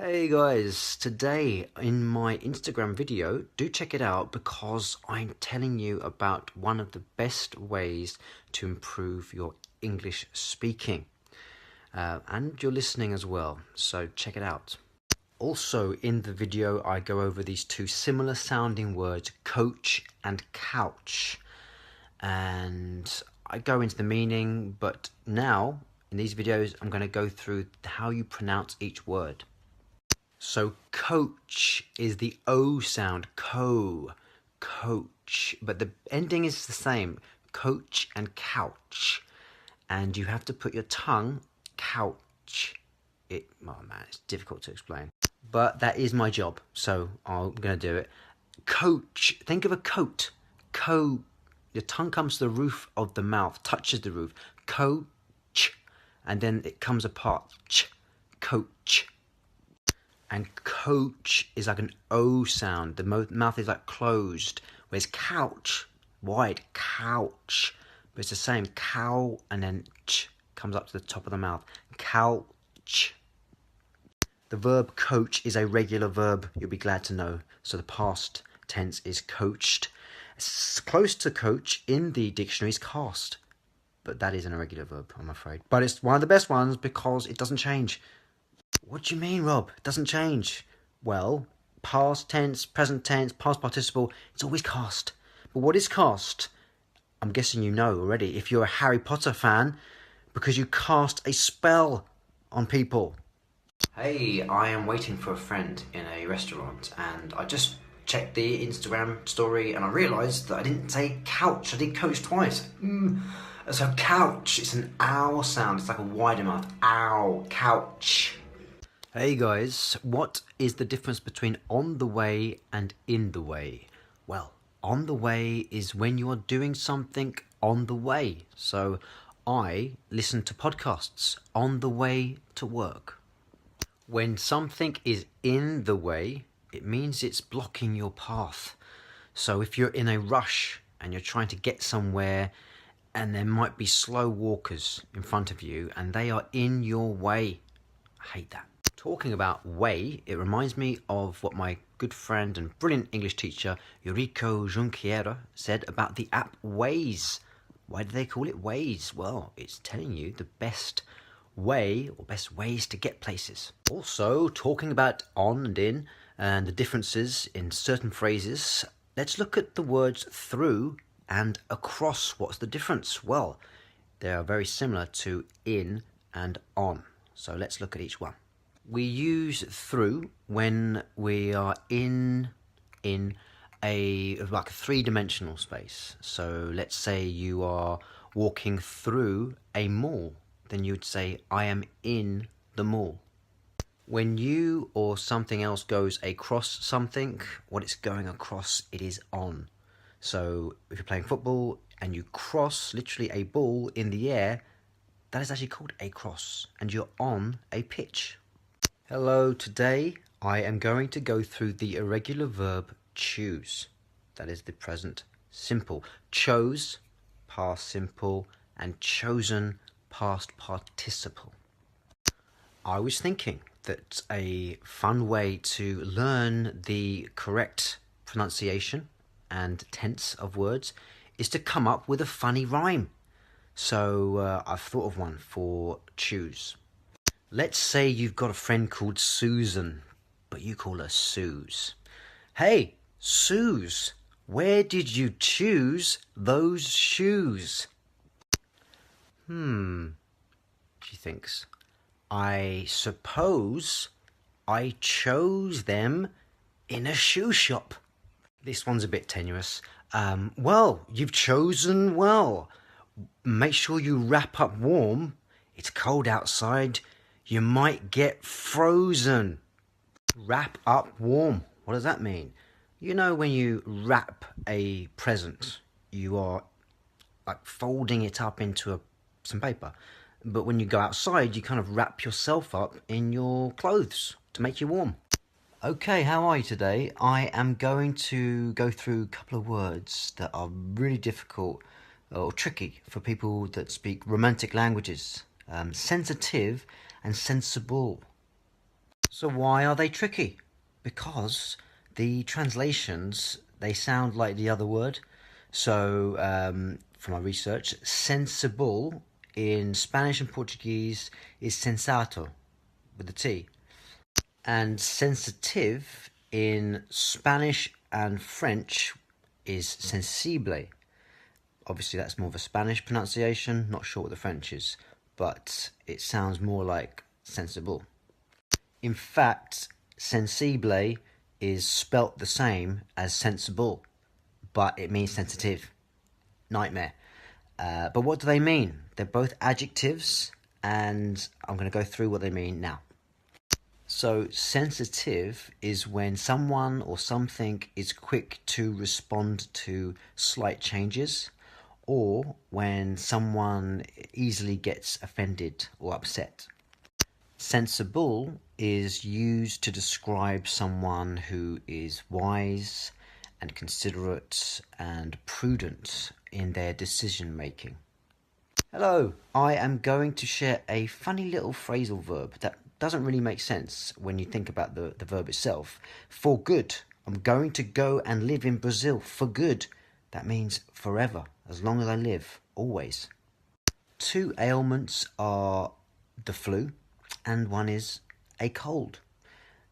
Hey guys, today in my Instagram video, do check it out because I'm telling you about one of the best ways to improve your English speaking and your listening as well, so check it out. Also in the video I go over these two similar sounding words, coach and couch, and I go into the meaning, but now in these videos I'm going to go through how you pronounce each word. So coach is the O sound, coach, but the ending is the same, coach and couch, and you have to put your tongue, couch. Oh man, it's difficult to explain, but that is my job, so I'm gonna do it. Coach, think of a coat, your tongue comes to the roof of the mouth, touches the roof, coach, and then it comes apart, coach. And coach is like an O sound. The mouth is like closed. Whereas couch, wide, couch. But it's the same, cow, and then ch comes up to the top of the mouth. Couch. The verb coach is a regular verb, you'll be glad to know. So the past tense is coached. Close to coach in the dictionary is cast. But that is an irregular verb, I'm afraid. But it's one of the best ones because it doesn't change. What do you mean, Rob? It doesn't change. Well, past tense, present tense, past participle, it's always cast. But what is cast? I'm guessing you know already if you're a Harry Potter fan, because you cast a spell on people. Hey, I am waiting for a friend in a restaurant and I just checked the Instagram story and I realised that I didn't say couch, I did coach twice. So couch, it's an ow sound, it's like a wider mouth. Ow, couch. Hey guys, what is the difference between on the way and in the way? Well, on the way is when you are doing something on the way. So I listen to podcasts on the way to work. When something is in the way, it means it's blocking your path. So if you're in a rush and you're trying to get somewhere and there might be slow walkers in front of you and they are in your way, I hate that. Talking about way, it reminds me of what my good friend and brilliant English teacher, Eurico Junqueira, said about the app Waze. Why do they call it Waze? Well, it's telling you the best way or best ways to get places. Also, talking about on and in and the differences in certain phrases, let's look at the words through and across. What's the difference? Well, they are very similar to in and on. So let's look at each one. We use through when we are in a like a three-dimensional space. So let's say you are walking through a mall, then you'd say I am in the mall. When you or something else goes across something, what it's going across, it is on. So if you're playing football and you cross literally a ball in the air, that is actually called a cross, and you're on a pitch. Hello, today I am going to go through the irregular verb choose. That is the present simple. Chose, past simple, and chosen, past participle. I was thinking that a fun way to learn the correct pronunciation and tense of words is to come up with a funny rhyme. So I've thought of one for choose. Let's say you've got a friend called Susan, but you call her Suze. Hey, Suze, where did you choose those shoes? She thinks. I suppose I chose them in a shoe shop. This one's a bit tenuous. Well, you've chosen well. Make sure you wrap up warm. It's cold outside. You might get frozen. Wrap up warm. What does that mean? You know when you wrap a present, you are like folding it up into some paper. But when you go outside, you kind of wrap yourself up in your clothes to make you warm. Okay, how are you today? I am going to go through a couple of words that are really difficult or tricky for people that speak romantic languages. Sensitive and sensible. So why are they tricky? Because the translations, they sound like the other word. So from my research, sensible in Spanish and Portuguese is sensato with the T. And sensitive in Spanish and French is sensible. Obviously that's more of a Spanish pronunciation, not sure what the French is, but it sounds more like sensible. In fact, sensible is spelt the same as sensible, but it means sensitive. Nightmare. But what do they mean? They're both adjectives, and I'm going to go through what they mean now. So, sensitive is when someone or something is quick to respond to slight changes, or when someone easily gets offended or upset. Sensible is used to describe someone who is wise and considerate and prudent in their decision making. Hello, I am going to share a funny little phrasal verb that doesn't really make sense when you think about the verb itself. For good. I'm going to go and live in Brazil for good. That means forever, as long as I live, always. Two ailments are the flu and one is a cold.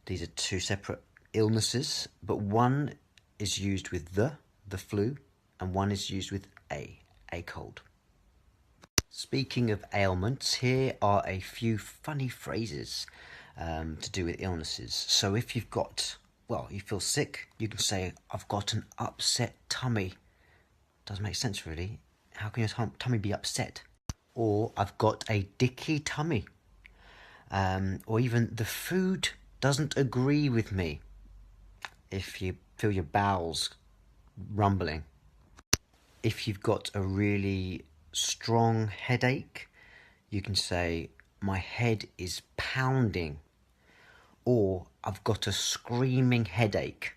These are two separate illnesses, but one is used with the flu, and one is used with a cold. Speaking of ailments, here are a few funny phrases to do with illnesses. So if you've got, you feel sick, you can say, I've got an upset tummy. Doesn't make sense really. How can your tummy be upset? Or I've got a dicky tummy. Or even the food doesn't agree with me. If you feel your bowels rumbling. If you've got a really strong headache, you can say, my head is pounding. Or I've got a screaming headache.